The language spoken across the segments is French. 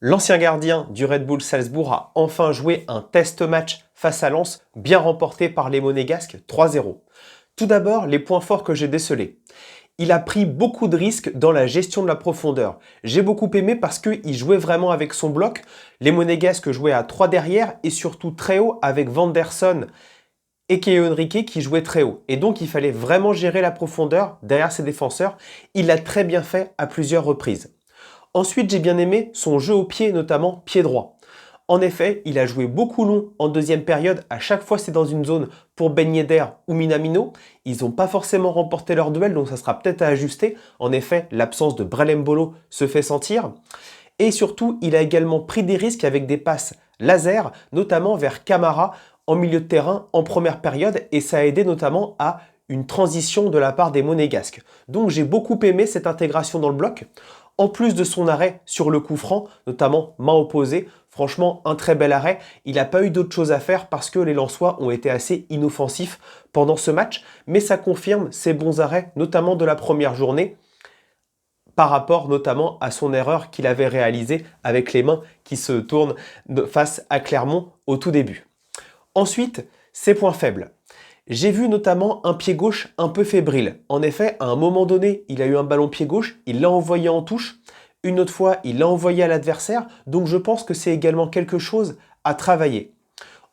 L'ancien gardien du Red Bull Salzbourg a enfin joué un test match face à Lens, bien remporté par les Monégasques 3-0. Tout d'abord, les points forts que j'ai décelés. Il a pris beaucoup de risques dans la gestion de la profondeur. J'ai beaucoup aimé parce qu'il jouait vraiment avec son bloc. Les Monégasques jouaient à 3 derrière et surtout très haut avec Vanderson et Keyon Henrique qui jouaient très haut. Et donc il fallait vraiment gérer la profondeur derrière ses défenseurs. Il l'a très bien fait à plusieurs reprises. Ensuite, j'ai bien aimé son jeu au pied, notamment pied droit. En effet, il a joué beaucoup long en deuxième période. À chaque fois, c'est dans une zone pour Ben Yedder ou Minamino. Ils n'ont pas forcément remporté leur duel, donc ça sera peut-être à ajuster. En effet, l'absence de Brelem Bolo se fait sentir. Et surtout, il a également pris des risques avec des passes laser, notamment vers Camara en milieu de terrain en première période. Et ça a aidé notamment à une transition de la part des Monégasques. Donc j'ai beaucoup aimé cette intégration dans le bloc. En plus de son arrêt sur le coup franc, notamment main opposée, franchement un très bel arrêt. Il n'a pas eu d'autre chose à faire parce que les Lensois ont été assez inoffensifs pendant ce match. Mais ça confirme ses bons arrêts, notamment de la première journée, par rapport notamment à son erreur qu'il avait réalisée avec les mains qui se tournent face à Clermont au tout début. Ensuite, ses points faibles. J'ai vu notamment un pied gauche un peu fébrile. En effet, à un moment donné, il a eu un ballon pied gauche, il l'a envoyé en touche. Une autre fois, il l'a envoyé à l'adversaire. Donc je pense que c'est également quelque chose à travailler.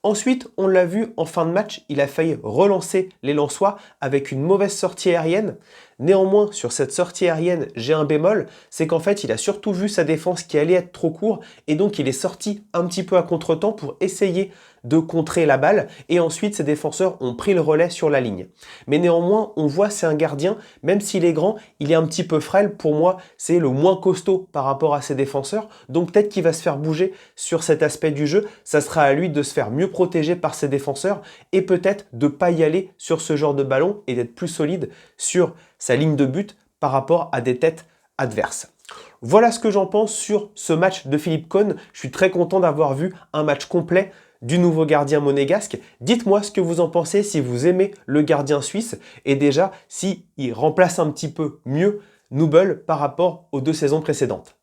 Ensuite, on l'a vu en fin de match, il a failli relancer les Lensois avec une mauvaise sortie aérienne. Néanmoins, sur cette sortie aérienne, j'ai un bémol, c'est qu'en fait, il a surtout vu sa défense qui allait être trop court et donc il est sorti un petit peu à contre-temps pour essayer de contrer la balle et ensuite ses défenseurs ont pris le relais sur la ligne. Mais néanmoins, on voit c'est un gardien, même s'il est grand, il est un petit peu frêle. Pour moi, c'est le moins costaud par rapport à ses défenseurs. Donc peut-être qu'il va se faire bouger sur cet aspect du jeu. Ça sera à lui de se faire mieux protéger par ses défenseurs et peut-être de ne pas y aller sur ce genre de ballon et d'être plus solide sur sa ligne de but par rapport à des têtes adverses. Voilà ce que j'en pense sur ce match de Philippe Cône. Je suis très content d'avoir vu un match complet du nouveau gardien monégasque. Dites-moi ce que vous en pensez, si vous aimez le gardien suisse et déjà s'il remplace un petit peu mieux Nubel par rapport aux 2 saisons précédentes.